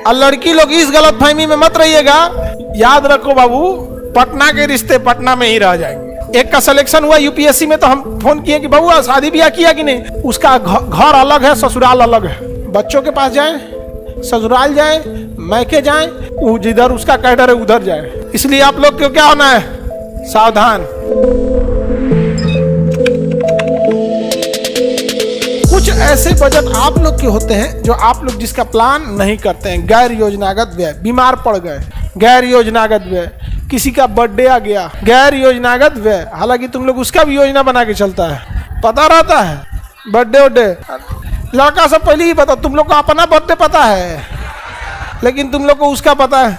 और लड़की लोग इस गलतफहमी में मत रहिएगा, याद रखो बाबू, पटना के रिश्ते पटना में ही रह जाएंगे। एक का सिलेक्शन हुआ यूपीएससी में, तो हम फोन किए कि बबुआ शादी ब्याह किया कि नहीं। उसका घर अलग है, ससुराल अलग है। बच्चों के पास जाए, ससुराल जाए, मैके जाए, जिधर उसका कैडर है उधर जाए। इसलिए आप लोग को क्या होना है, सावधान। कुछ ऐसे बजट आप लोग के होते हैं जो आप लोग जिसका प्लान नहीं करते हैं। गैर योजनागत व्यय, बीमार पड़ गए, गैर योजनागत व्यय, किसी का बर्थडे आ गया, गैर योजनागत व्यय। हालांकि तुम लोग उसका भी योजना बना के चलता है, पता रहता है बर्थडे वड्डे। लड़का सब पहले ही पता, तुम लोग को अपना बर्थडे पता है लेकिन तुम लोग को उसका पता है।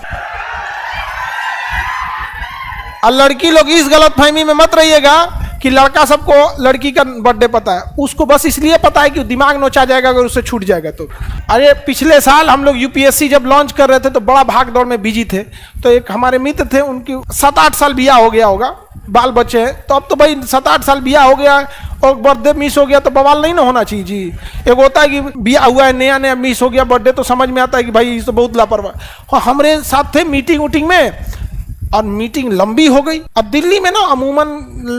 और लड़की लोग इस गलतफहमी में मत रहिएगा कि लड़का सबको लड़की का बर्थडे पता है। उसको बस इसलिए पता है कि दिमाग नोचा जाएगा अगर उससे छूट जाएगा तो। अरे पिछले साल हम लोग यूपीएससी जब लॉन्च कर रहे थे तो बड़ा भाग दौड़ में बिजी थे। तो एक हमारे मित्र थे, उनकी 7-8 साल बियाह हो गया होगा, बाल बच्चे हैं। तो अब तो भाई 7-8 साल बियाह हो गया और बर्थडे मिस हो गया तो बवाल नहीं ना होना चाहिए जी। एक होता है कि बियाह हुआ है, नया नया मिस हो गया बर्थडे, तो समझ में आता है कि भाई ये तो बहुत लापरवाह। हमारे साथ थे मीटिंग उटिंग में, और मीटिंग लंबी हो गई। अब दिल्ली में ना अमूमन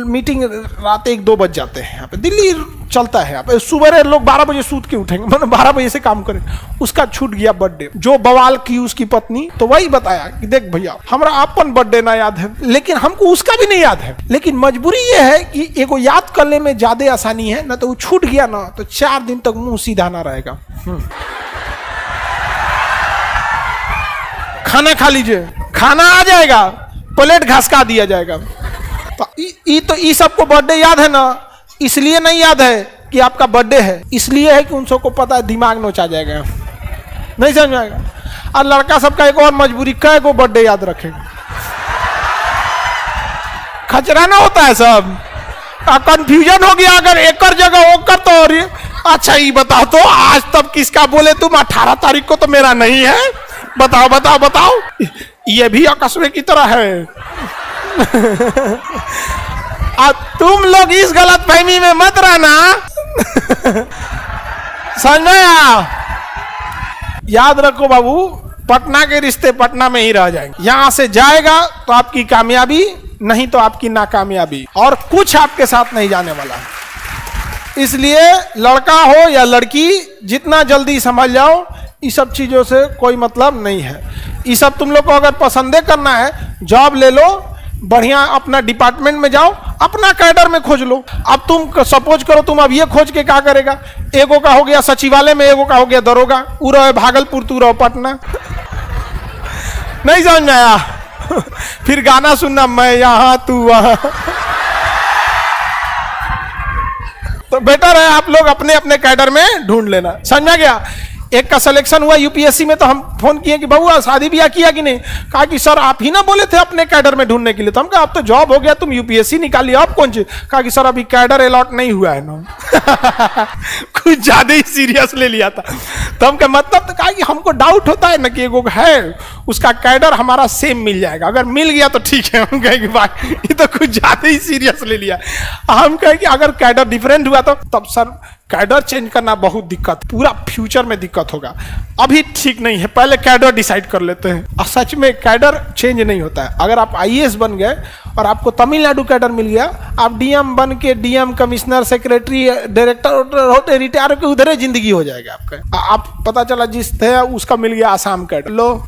मीटिंग रात 1-2 बज जाते हैं। यहाँ पे दिल्ली चलता है, यहाँ पे सुबह लोग 12 बजे सूत के उठेंगे, मतलब 12 बजे से काम करें। उसका छूट गया बर्थडे। जो बवाल की उसकी पत्नी, तो वही बताया कि देख भैया हमारा अपन बर्थडे ना याद है, लेकिन हमको उसका भी नहीं याद है। लेकिन मजबूरी ये है कि एगो याद करने में ज्यादा आसानी है ना, तो वो छूट गया ना तो 4 दिन तक मुंह सीधा ना रहेगा। खाना खा लीजिए, खाना आ जाएगा, प्लेट घसका दिया जाएगा। तो ये सबको बर्थडे याद है ना, इसलिए नहीं याद है कि आपका बर्थडे है, इसलिए है कि उन सबको पता है दिमाग नोचा जाएगा, नहीं समझ आएगा। और लड़का सबका एक और मजबूरी, कै गो बर्थडे याद रखेगा, खचरा ना होता है सब। कंफ्यूजन हो गया अगर एक जगह ओकर तो। और अच्छा ये बताओ तो आज तब किसका बोले तुम, 18 तारीख को तो मेरा नहीं है, बताओ बताओ बताओ। ये भी अकस्मे की तरह है। तुम लोग इस गलतफहमी में मत रहना। समझ में आया? याद रखो बाबू, पटना के रिश्ते पटना में ही रह जाएंगे। यहां से जाएगा तो आपकी कामयाबी, नहीं तो आपकी नाकामयाबी, और कुछ आपके साथ नहीं जाने वाला है। इसलिए लड़का हो या लड़की, जितना जल्दी समझ जाओ, इस सब चीजों से कोई मतलब नहीं है। ये सब तुम लोग को अगर पसंदे करना है, जॉब ले लो, बढ़िया अपना डिपार्टमेंट में जाओ, अपना कैडर में खोज लो। अब तुम सपोज करो तुम अब ये खोज के क्या करेगा, एगो का हो गया सचिवालय में, एगो का हो गया दरोगा, ऊ रहो भागलपुर, तू रहो पटना। नहीं समझ में आया? फिर गाना सुनना, मैं यहां तू वहां। तो बेटर है आप लोग अपने अपने कैडर में ढूंढ लेना। समझ में गया? एक का सिलेक्शन हुआ यूपीएससी में, तो हम फोन किए कि बबुआ शादी ब्याह किया कि नहीं। कहा कि सर आप ही ना बोले थे अपने कैडर में ढूंढने के लिए। तो हम कहा अब तो जॉब हो गया, तुम यूपीएससी निकालिए, अब कौन चीज। कहा कि सर अभी कैडर अलॉट नहीं हुआ है ना। कुछ ज्यादा ही सीरियस ले लिया था। तो हम कहा मतलब, तो कहा कि हमको डाउट होता है ना कि एगो है उसका कैडर हमारा सेम मिल जाएगा, अगर मिल गया तो ठीक है। हम कहे कि भाई ये तो कुछ ज्यादा ही सीरियस ले लिया। हम कहे कि अगर कैडर डिफरेंट हुआ तो तब सर कैडर चेंज करना बहुत दिक्कत, पूरा फ्यूचर में दिक्कत होगा, अभी ठीक नहीं है, पहले कैडर डिसाइड कर लेते हैं। और सच में कैडर चेंज नहीं होता है। अगर आप आईएएस बन गए और आपको तमिलनाडु कैडर मिल गया, आप डीएम बन के डीएम, कमिश्नर, सेक्रेटरी, डायरेक्टर होते रिटायर के उधर ही जिंदगी हो जाएगा आपका। आप पता चला जिस थे उसका मिल गया आसाम कैडर, लो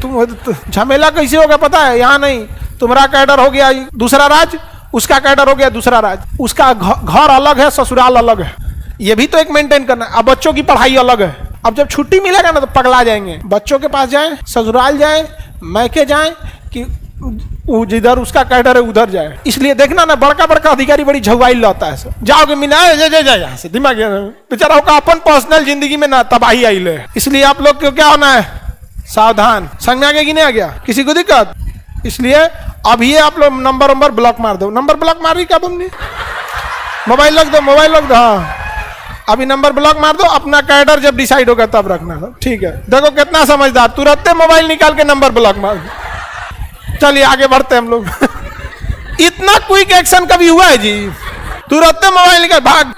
तुम झमेला कैसे होगा पता है? यहाँ नहीं, तुम्हारा कैडर हो गया दूसरा राज्य, उसका कैडर हो गया दूसरा राज्य, उसका घर अलग है, ससुराल अलग है, ये भी तो एक मेंटेन करना है। अब बच्चों की पढ़ाई अलग है। अब जब छुट्टी मिलेगा ना तो पगला जाएंगे, बच्चों के पास जाए, ससुराल जाए, मैके जाए, कि जिधर उसका कैडर है उधर जाए। इसलिए देखना ना, बड़का बड़का अधिकारी बड़ी झुआई लाता है, जाओगे मिला यहाँ से, दिमाग बेचारा का अपन पर्सनल जिंदगी में ना तबाही आई ले। इसलिए आप लोग को क्या होना है, सावधान। समझ में आ गया कि नहीं आ गया? किसी को दिक्कत? इसलिए अब ये आप लोग नंबर ब्लॉक मार दो। नंबर ब्लॉक मार रही क्या तुमने? मोबाइल रख दो, मोबाइल रख दो। हाँ अभी नंबर ब्लॉक मार दो, अपना कैडर जब डिसाइड होगा तब रखना। ठीक है, देखो कितना समझदार, तुरंत नंबर निकाल के नंबर ब्लॉक मार दो। चलिए आगे बढ़ते हैं हम लोग। इतना क्विक एक्शन कभी हुआ है जी? तुरंत मोबाइल निकाल भाग।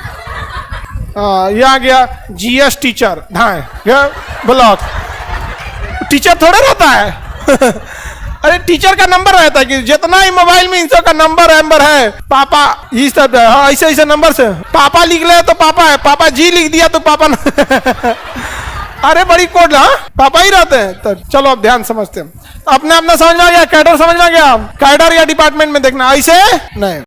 ये आ गया जीएस टीचर, हाँ ब्लॉक। टीचर थोड़े रहता है अरे टीचर का नंबर रहता है कि जितना ही मोबाइल में इन सब का नंबर है पापा ये सब ऐसे ऐसे नंबर से पापा लिख ले तो पापा है, पापा जी लिख दिया तो पापा अरे बड़ी कोड हाँ पापा ही रहते हैं। तो चलो अब ध्यान समझते हैं, अपने अपना समझ में आ गया, कैडर समझ में आ गया, कैडर या डिपार्टमेंट में देखना ऐसे नहीं।